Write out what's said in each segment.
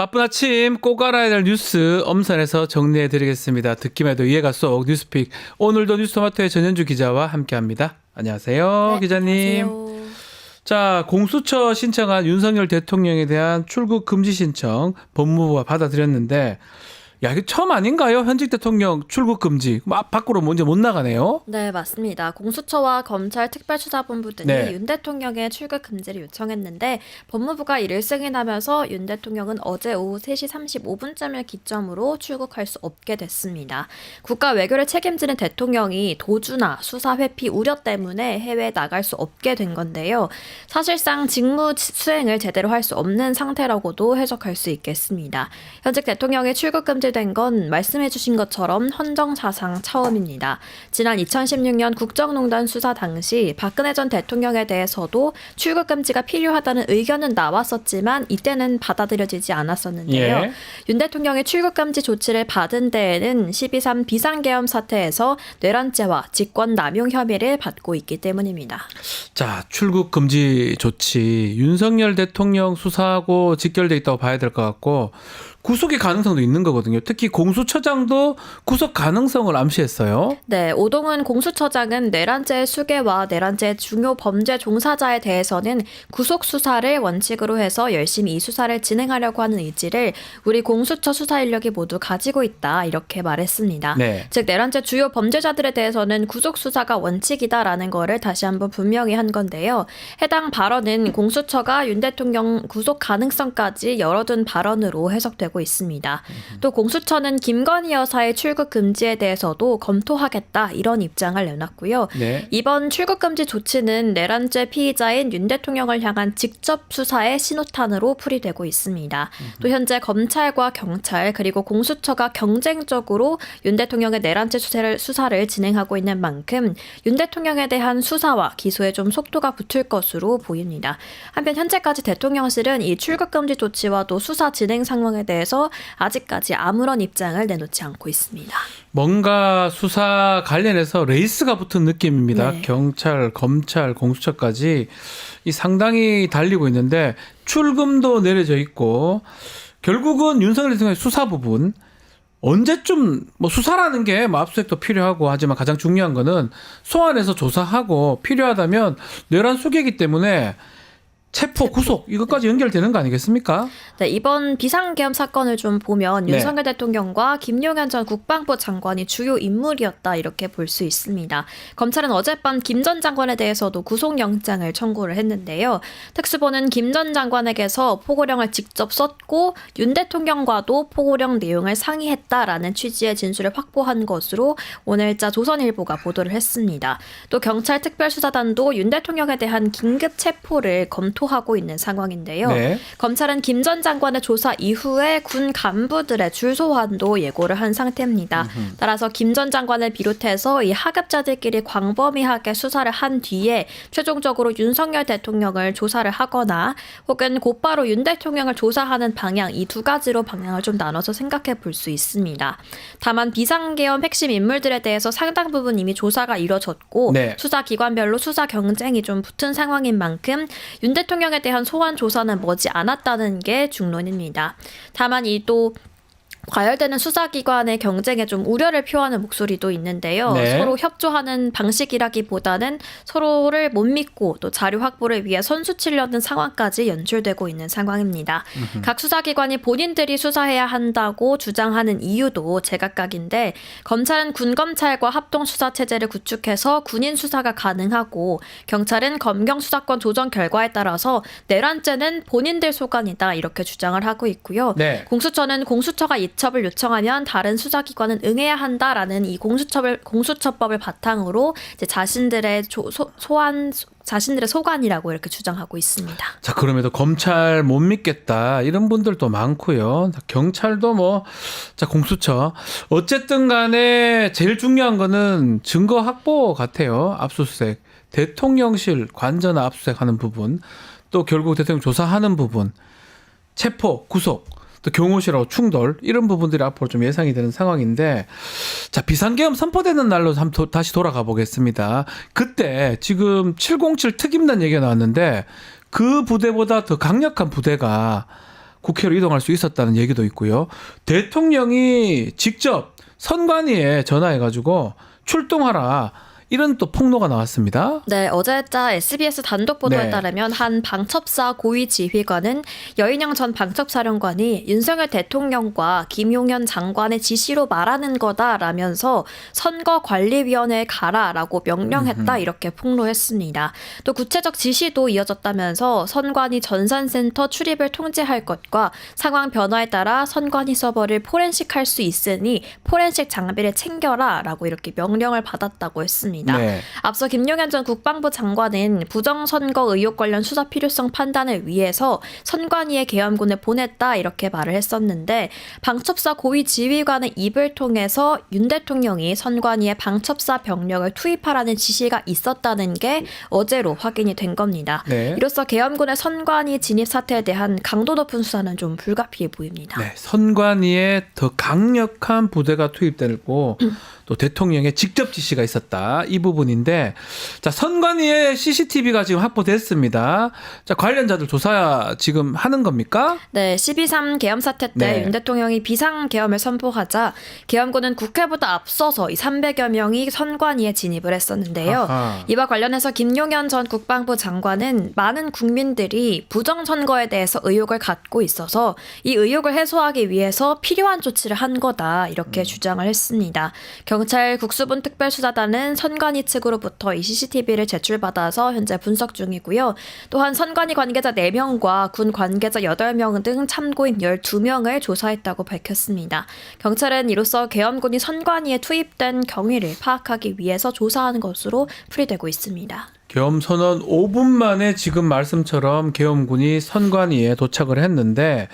바쁜 아침 꼭 알아야 될 뉴스 엄선해서 정리해드리겠습니다. 듣기만 해도 이해가 쏙 뉴스픽. 오늘도 뉴스토마토의 전현주 기자와 함께합니다. 안녕하세요. 네, 기자님. 안녕하세요. 자, 공수처 신청한 윤석열 대통령에 대한 출국 금지 신청 법무부가 받아들였는데 야, 이게 처음 아닌가요? 현직 대통령 출국 금지. 밖으로 먼저 못 나가네요. 네, 맞습니다. 공수처와 검찰 특별수사본부 등이 네. 윤 대통령의 출국 금지를 요청했는데 법무부가 이를 승인하면서 윤 대통령은 어제 오후 3시 35분쯤을 기점으로 출국할 수 없게 됐습니다. 국가 외교를 책임지는 대통령이 도주나 수사 회피 우려 때문에 해외에 나갈 수 없게 된 건데요. 사실상 직무 수행을 제대로 할 수 없는 상태라고도 해석할 수 있겠습니다. 현직 대통령의 출국 금지 된 건 말씀해주신 것처럼 헌정사상 처음입니다. 지난 2016년 국정농단 수사 당시 박근혜 전 대통령에 대해서도 출국 금지가 필요하다는 의견은 나왔었지만 이때는 받아들여지지 않았었는데요. 예. 윤 대통령의 출국 금지 조치를 받은 데에는 12.3 비상계엄 사태에서 뇌란죄와 직권남용 혐의를 받고 있기 때문입니다. 자, 출국 금지 조치 윤석열 대통령 수사하고 직결돼 있다고 봐야 될 것 같고 구속의 가능성도 있는 거거든요. 특히 공수처장도 구속 가능성을 암시했어요. 네, 오동훈 공수처장은 내란죄 수괴와 내란죄 중요 범죄 종사자에 대해서는 구속 수사를 원칙으로 해서 열심히 이 수사를 진행하려고 하는 의지를 우리 공수처 수사 인력이 모두 가지고 있다 이렇게 말했습니다. 네. 즉 내란죄 주요 범죄자들에 대해서는 구속 수사가 원칙이다라는 거를 다시 한번 분명히 한 건데요. 해당 발언은 공수처가 윤 대통령 구속 가능성까지 열어둔 발언으로 해석되고 있습니다. 또 공수처는 김건희 여사의 출국 금지에 대해서도 검토하겠다 이런 입장을 내놨고요. 네. 이번 출국 금지 조치는 내란죄 피의자인 윤 대통령을 향한 직접 수사의 신호탄으로 풀이되고 있습니다. 또 현재 검찰과 경찰 그리고 공수처가 경쟁적으로 윤 대통령의 내란죄 수사를 진행하고 있는 만큼 윤 대통령에 대한 수사와 기소에 좀 속도가 붙을 것으로 보입니다. 한편 현재까지 대통령실은 이 출국 금지 조치와도 수사 진행 상황에 대해서 아직까지 아무런 입장을 내놓지 않고 있습니다. 뭔가 수사 관련해서 레이스가 붙은 느낌입니다. 네. 경찰, 검찰, 공수처까지 이 상당히 달리고 있는데 출금도 내려져 있고 결국은 윤석열 대통령의 수사 부분 언제쯤 수사라는 게 압수수색도 필요하고 하지만 가장 중요한 거는 소환해서 조사하고 필요하다면 내란 수계이기 때문에 체포, 구속 이것까지 연결되는 거 아니겠습니까? 네, 이번 비상계엄 사건을 좀 보면 네. 윤석열 대통령과 김용현 전 국방부 장관이 주요 인물이었다 이렇게 볼 수 있습니다. 검찰은 어젯밤 김 전 장관에 대해서도 구속영장을 청구를 했는데요. 특수본은 김 전 장관에게서 포고령을 직접 썼고 윤 대통령과도 포고령 내용을 상의했다라는 취지의 진술을 확보한 것으로 오늘자 조선일보가 보도를 했습니다. 또 경찰 특별수사단도 윤 대통령에 대한 긴급 체포를 검토하고 있는 상황인데요. 네. 검찰은 김 전 장관의 조사 이후에 군 간부들의 줄소환도 예고를 한 상태입니다. 따라서 김 전 장관을 비롯해서 이 하급자들끼리 광범위하게 수사를 한 뒤에 최종적으로 윤석열 대통령을 조사를 하거나 혹은 곧바로 윤 대통령을 조사하는 방향 이 두 가지로 방향을 좀 나눠서 생각해 볼 수 있습니다. 다만 비상계엄 핵심 인물들에 대해서 상당 부분 이미 조사가 이뤄졌고 네. 수사기관별로 수사 경쟁이 좀 붙은 상황인 만큼 윤 대통령에 대한 소환 조사는 머지 않았다는 게 중론입니다. 다만 이 또 과열되는 수사기관의 경쟁에 좀 우려를 표하는 목소리도 있는데요. 네. 서로 협조하는 방식이라기보다는 서로를 못 믿고 또 자료 확보를 위해 선수 치려는 상황까지 연출되고 있는 상황입니다. 각 수사기관이 본인들이 수사해야 한다고 주장하는 이유도 제각각인데 검찰은 군검찰과 합동수사체제를 구축해서 군인 수사가 가능하고 경찰은 검경수사권 조정 결과에 따라서 내란죄는 본인들 소관이다 이렇게 주장을 하고 있고요. 네. 공수처는 공수처가 이첩을 요청하면 다른 수사기관은 응해야 한다라는 이 공수처법을 바탕으로 이제 자신들의 자신들의 소관이라고 이렇게 주장하고 있습니다. 자, 그럼에도 검찰 못 믿겠다 이런 분들도 많고요. 경찰도 자, 공수처 어쨌든 간에 제일 중요한 거는 증거 확보 같아요. 압수수색, 대통령실 관전 압수수색하는 부분, 또 결국 대통령 조사하는 부분, 체포, 구속, 또 경호실하고 충돌 이런 부분들이 앞으로 좀 예상이 되는 상황인데, 자, 비상계엄 선포되는 날로 다시 돌아가 보겠습니다. 그때 지금 707 특임단 얘기가 나왔는데 그 부대보다 더 강력한 부대가 국회로 이동할 수 있었다는 얘기도 있고요. 대통령이 직접 선관위에 전화해가지고 출동하라. 이런 또 폭로가 나왔습니다. 네, 어제자 SBS 단독 보도에 네. 따르면 한 방첩사 고위 지휘관은 여인영 전 방첩사령관이 윤석열 대통령과 김용현 장관의 지시로 말하는 거다라면서 선거관리위원회에 가라라고 명령했다 이렇게 폭로했습니다. 또 구체적 지시도 이어졌다면서 선관위 전산센터 출입을 통제할 것과 상황 변화에 따라 선관위 서버를 포렌식할 수 있으니 포렌식 장비를 챙겨라라고 이렇게 명령을 받았다고 했습니다. 네. 앞서 김용현 전 국방부 장관은 부정선거 의혹 관련 수사 필요성 판단을 위해서 선관위에 계엄군을 보냈다 이렇게 말을 했었는데 방첩사 고위 지휘관의 입을 통해서 윤 대통령이 선관위에 방첩사 병력을 투입하라는 지시가 있었다는 게 어제로 확인이 된 겁니다. 네. 이로써 계엄군의 선관위 진입 사태에 대한 강도 높은 수사는 좀 불가피해 보입니다. 네, 선관위에 더 강력한 부대가 투입되고 또 대통령의 직접 지시가 있었다. 이 부분인데 자, 선관위에 CCTV가 지금 확보됐습니다. 자, 관련자들 조사 지금 하는 겁니까? 네, 12.3 계엄 사태 때 네. 윤 대통령이 비상 계엄을 선포하자 계엄군은 국회보다 앞서서 이 300여 명이 선관위에 진입을 했었는데요. 아하. 이와 관련해서 김용현 전 국방부 장관은 많은 국민들이 부정선거에 대해서 의혹을 갖고 있어서 이 의혹을 해소하기 위해서 필요한 조치를 한 거다 이렇게 주장을 했습니다. 경찰 국수본 특별수사단은 선관위 측으로부터 이 CCTV를 제출받아서 현재 분석 중이고요. 또한 선관위 관계자 4명과 군 관계자 8명 등 참고인 12명을 조사했다고 밝혔습니다. 경찰은 이로써 계엄군이 선관위에 투입된 경위를 파악하기 위해서 조사하는 것으로 풀이되고 있습니다. 계엄 선언 5분 만에 지금 말씀처럼 계엄군이 선관위에 도착을 했는데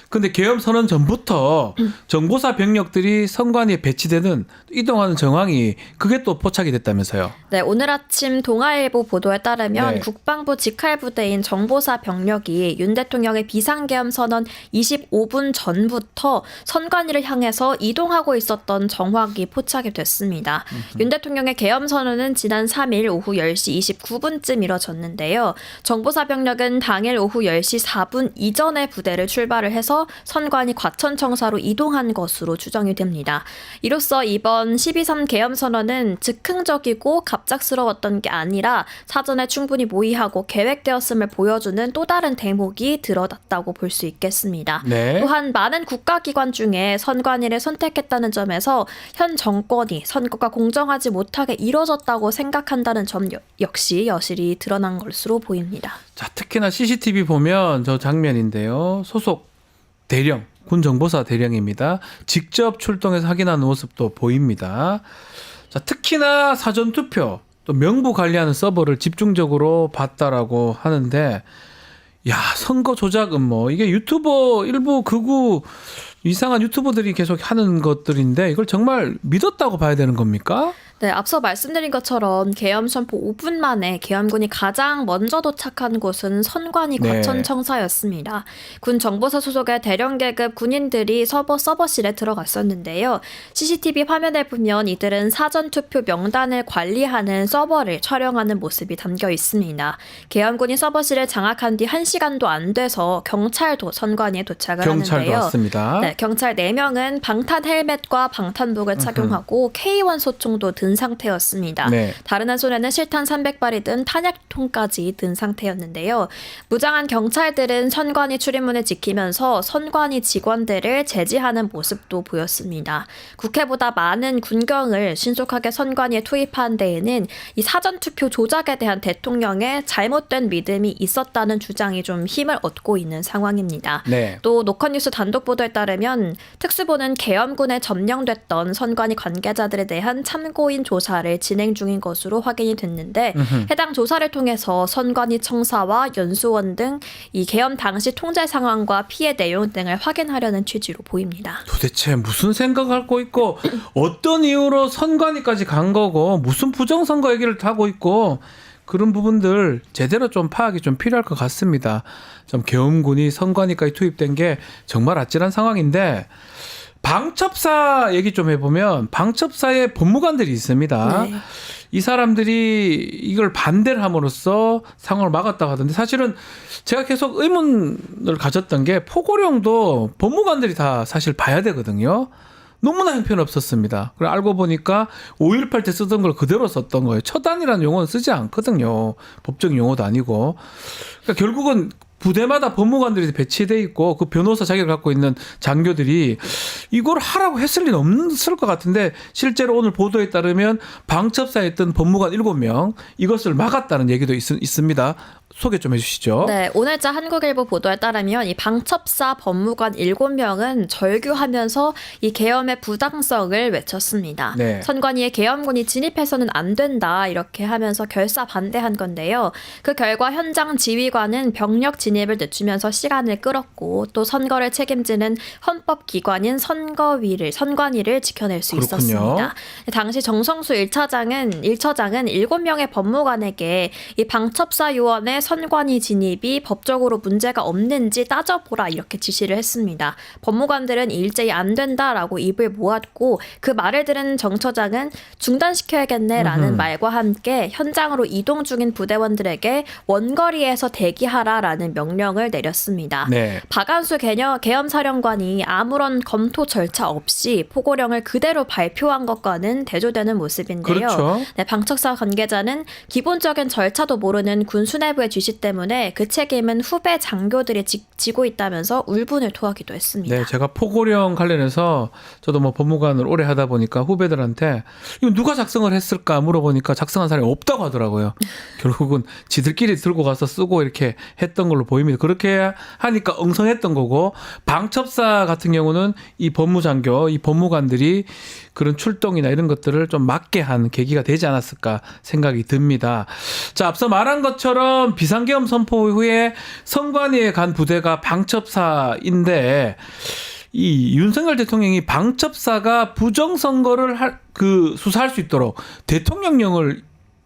근데 계엄 선언 전부터 정보사 병력들이 선관위에 배치되는 이동하는 정황이 그게 또 포착이 됐다면서요. 네, 오늘 아침 동아일보 보도에 따르면 네. 국방부 직할부대인 정보사 병력이 윤 대통령의 비상계엄 선언 25분 전부터 선관위를 향해서 이동하고 있었던 정황이 포착이 됐습니다. 윤 대통령의 계엄 선언은 지난 3일 오후 10시 29분쯤 이뤄졌는데요. 정보사 병력은 당일 오후 10시 4분 이전에 부대를 출발을 해서 선관위 과천청사로 이동한 것으로 추정이 됩니다. 이로써 이번 12.3 계엄 선언은 즉흥적이고 갑작스러웠던 게 아니라 사전에 충분히 모의하고 계획되었음을 보여주는 또 다른 대목이 드러났다고 볼 수 있겠습니다. 네. 또한 많은 국가기관 중에 선관위를 선택했다는 점에서 현 정권이 선거가 공정하지 못하게 이뤄졌다고 생각한다는 점 역시 여실히 드러난 것으로 보입니다. 자, 특히나 CCTV 보면 저 장면인데요. 소속 대령, 군정보사 대령입니다. 직접 출동해서 확인하는 모습도 보입니다. 자, 특히나 사전투표, 또 명부 관리하는 서버를 집중적으로 봤다라고 하는데, 야, 선거 조작은 뭐, 이게 유튜버, 일부 극우, 이상한 유튜버들이 계속 하는 것들인데, 이걸 정말 믿었다고 봐야 되는 겁니까? 네, 앞서 말씀드린 것처럼 계엄 선포 5분 만에 계엄군이 가장 먼저 도착한 곳은 선관위 네. 과천청사였습니다. 군 정보사 소속의 대령계급 군인들이 서버실에 들어갔었는데요. CCTV 화면에 보면 이들은 사전투표 명단을 관리하는 서버를 촬영하는 모습이 담겨 있습니다. 계엄군이 서버실을 장악한 뒤 1시간도 안 돼서 경찰도 선관위에 도착을 경찰도 하는데요. 왔습니다. 네, 경찰 4명은 방탄 헬멧과 방탄복을 착용하고 K1 소총도 든 상태였습니다. 네. 다른 한 손에는 실탄 300발이 든 탄약통까지 든 상태였는데요. 무장한 경찰들은 선관위 출입문을 지키면서 선관위 직원들을 제지하는 모습도 보였습니다. 국회보다 많은 군경을 신속하게 선관위에 투입한 데에는 이 사전투표 조작에 대한 대통령의 잘못된 믿음이 있었다는 주장이 좀 힘을 얻고 있는 상황입니다. 네. 또 노컷뉴스 단독 보도에 따르면 특수부는 계엄군에 점령됐던 선관위 관계자들에 대한 참고인 조사를 진행 중인 것으로 확인이 됐는데 해당 조사를 통해서 선관위 청사와 연수원 등 이 계엄 당시 통제 상황과 피해 내용 등을 확인하려는 취지로 보입니다. 도대체 무슨 생각을 하고 있고 어떤 이유로 선관위까지 간 거고 무슨 부정선거 얘기를 하고 있고 그런 부분들 제대로 좀 파악이 좀 필요할 것 같습니다. 좀 계엄군이 선관위까지 투입된 게 정말 아찔한 상황인데 방첩사 얘기 좀 해보면 방첩사에 법무관들이 있습니다. 네. 이 사람들이 이걸 반대를 함으로써 상황을 막았다고 하던데 사실은 제가 계속 의문을 가졌던 게 포고령도 법무관들이 다 사실 봐야 되거든요. 너무나 형편없었습니다. 그래 알고 보니까 5.18 때 쓰던 걸 그대로 썼던 거예요. 처단이라는 용어는 쓰지 않거든요. 법적 용어도 아니고. 그러니까 결국은 부대마다 법무관들이 배치돼 있고 그 변호사 자격을 갖고 있는 장교들이 이걸 하라고 했을 리는 없을 것 같은데 실제로 오늘 보도에 따르면 방첩사에 있던 법무관 7명 이것을 막았다는 얘기도 있습니다. 소개 좀 해주시죠. 네, 오늘자 한국일보 보도에 따르면 이 방첩사 법무관 7명은 절규하면서 이 계엄의 부당성을 외쳤습니다. 네. 선관위의 계엄군이 진입해서는 안 된다 이렇게 하면서 결사 반대한 건데요. 그 결과 현장 지휘관은 병력 진입을 늦추면서 시간을 끌었고 또 선거를 책임지는 헌법기관인 선관위를 지켜낼 수 그렇군요. 있었습니다. 당시 정성수 1처장은 7명의 법무관에게 이 방첩사 요원의 선관위 진입이 법적으로 문제가 없는지 따져보라 이렇게 지시를 했습니다. 법무관들은 일제히 안 된다라고 입을 모았고 그 말을 들은 정 처장은 중단시켜야겠네라는 말과 함께 현장으로 이동 중인 부대원들에게 원거리에서 대기하라라는 명령을 내렸습니다. 네. 박안수 계엄사령관이 아무런 검토 절차 없이 포고령을 그대로 발표한 것과는 대조되는 모습인데요. 그렇죠. 네, 방첩사 관계자는 기본적인 절차도 모르는 군 수뇌부의 지시 때문에 그 책임은 후배 장교들이 지고 있다면서 울분을 토하기도 했습니다. 네, 제가 포고령 관련해서 저도 뭐 법무관을 오래 하다 보니까 후배들한테 이거 누가 작성을 했을까 물어보니까 작성한 사람이 없다고 하더라고요. 결국은 지들끼리 들고 가서 쓰고 이렇게 했던 걸로 보입니다. 그렇게 하니까 엉성했던 거고 방첩사 같은 경우는 이 법무장교, 이 법무관들이 그런 출동이나 이런 것들을 좀 막게 한 계기가 되지 않았을까 생각이 듭니다. 자, 앞서 말한 것처럼 비상계엄 선포 후에 선관위에 간 부대가 방첩사인데 이 윤석열 대통령이 방첩사가 부정선거를 수사할 수 있도록 대통령령을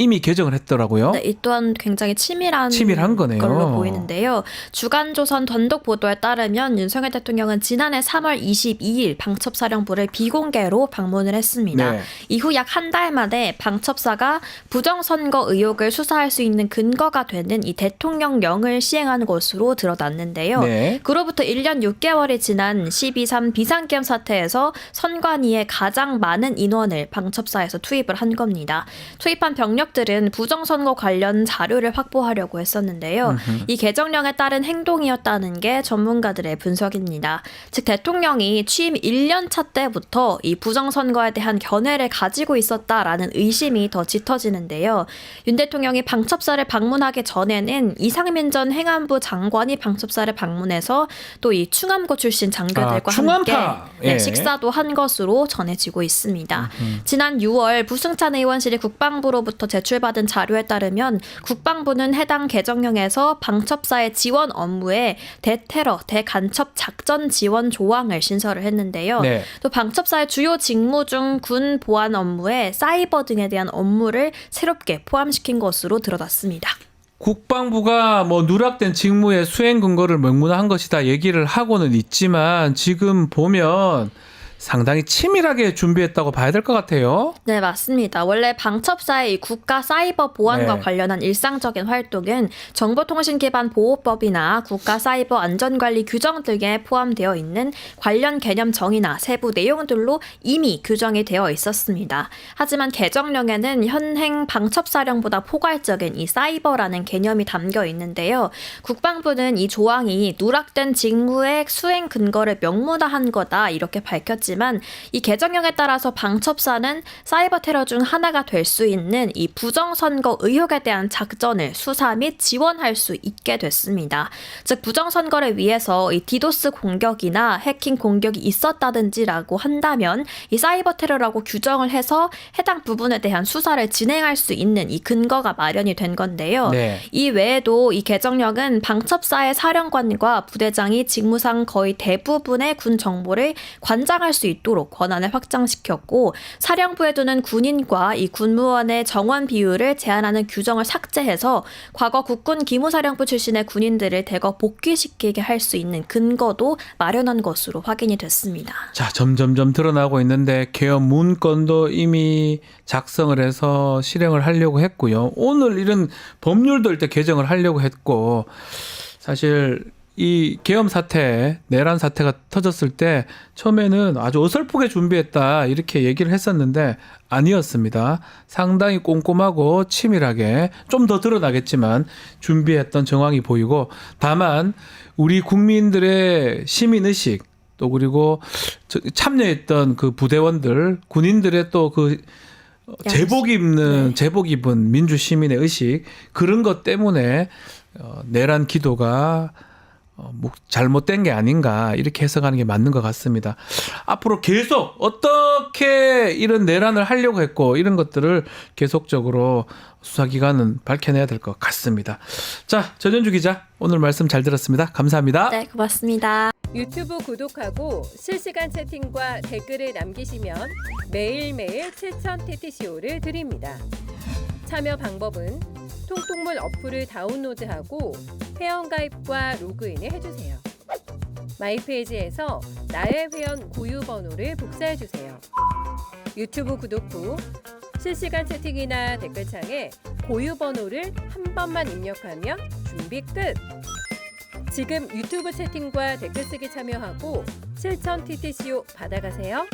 이미 개정을 했더라고요. 네, 이 또한 굉장히 치밀한 거네요. 걸로 보이는데요. 주간조선 단독 보도에 따르면 윤석열 대통령은 지난해 3월 22일 방첩사령부를 비공개로 방문을 했습니다. 네. 이후 약 한 달 만에 방첩사가 부정선거 의혹을 수사할 수 있는 근거가 되는 이 대통령령을 시행한 것으로 드러났는데요. 네. 그로부터 1년 6개월이 지난 12.3 비상계엄 사태에서 선관위에 가장 많은 인원을 방첩사에서 투입을 한 겁니다. 투입한 병력들은 부정선거 관련 자료를 확보하려고 했었는데요. 이 개정령에 따른 행동이었다는 게 전문가들의 분석입니다. 즉 대통령이 취임 1년 차 때부터 이 부정선거에 대한 견해를 가지고 있었다라는 의심이 더 짙어지는데요. 윤 대통령이 방첩사를 방문하기 전에는 이상민 전 행안부 장관이 방첩사를 방문해서 또 이 충암고 출신 장교들과 함께 예. 식사도 한 것으로 전해지고 있습니다. 지난 6월 부승찬 의원실이 국방부로부터 제출받은 자료에 따르면 국방부는 해당 개정령에서 방첩사의 지원 업무에 대테러, 대간첩 작전 지원 조항을 신설을 했는데요. 네. 또 방첩사의 주요 직무 중 군 보안 업무에 사이버 등에 대한 업무를 새롭게 포함시킨 것으로 드러났습니다. 국방부가 뭐 누락된 직무의 수행 근거를 명문화한 것이다 얘기를 하고는 있지만 지금 보면 상당히 치밀하게 준비했다고 봐야 될 것 같아요. 네, 맞습니다. 원래 방첩사의 이 국가 사이버 보안과 네. 관련한 일상적인 활동은 정보통신기반보호법이나 국가 사이버 안전관리 규정 등에 포함되어 있는 관련 개념 정의나 세부 내용들로 이미 규정이 되어 있었습니다. 하지만 개정령에는 현행 방첩사령보다 포괄적인 이 사이버라는 개념이 담겨 있는데요. 국방부는 이 조항이 누락된 직무의 수행 근거를 명문화한 거다 이렇게 밝혔지만 이 개정령에 따라서 방첩사는 사이버 테러 중 하나가 될 수 있는 이 부정선거 의혹에 대한 작전을 수사 및 지원할 수 있게 됐습니다. 즉 부정선거를 위해서 이 디도스 공격이나 해킹 공격이 있었다든지라고 한다면 이 사이버 테러라고 규정을 해서 해당 부분에 대한 수사를 진행할 수 있는 이 근거가 마련이 된 건데요. 네. 이 외에도 이 개정령은 방첩사의 사령관과 부대장이 직무상 거의 대부분의 군 정보를 관장할 수 수 있도록 권한을 확장시켰고 사령부에 두는 군인과 이 군무원의 정원 비율을 제한하는 규정을 삭제해서 과거 국군 기무사령부 출신의 군인들을 대거 복귀시키게 할 수 있는 근거도 마련한 것으로 확인이 됐습니다. 자, 점점점 드러나고 있는데 개헌 문건도 이미 작성을 해서 실행을 하려고 했고요. 오늘 이런 법률도 일단 개정을 하려고 했고 사실 이 계엄 사태, 내란 사태가 터졌을 때 처음에는 아주 어설프게 준비했다 이렇게 얘기를 했었는데 아니었습니다. 상당히 꼼꼼하고 치밀하게 좀 더 드러나겠지만 준비했던 정황이 보이고 다만 우리 국민들의 시민의식 또 그리고 참여했던 그 부대원들, 군인들의 또 그 제복 입은 민주 시민의 의식 그런 것 때문에 내란 기도가 잘못된 게 아닌가 이렇게 해석하는 게 맞는 것 같습니다. 앞으로 계속 어떻게 이런 내란을 하려고 했고 이런 것들을 계속적으로 수사기관은 밝혀내야 될 것 같습니다. 자, 전현주 기자 오늘 말씀 잘 들었습니다. 감사합니다. 네, 고맙습니다. 유튜브 구독하고 실시간 채팅과 댓글을 남기시면 매일매일 7천 TTCO를 드립니다. 참여 방법은 통통물 어플을 다운로드하고 회원가입과 로그인을 해주세요. 마이페이지에서 나의 회원 고유 번호를 복사해주세요. 유튜브 구독 후 실시간 채팅이나 댓글창에 고유 번호를 한 번만 입력하면 준비 끝! 지금 유튜브 채팅과 댓글 쓰기 참여하고 실천 TTCO 받아가세요.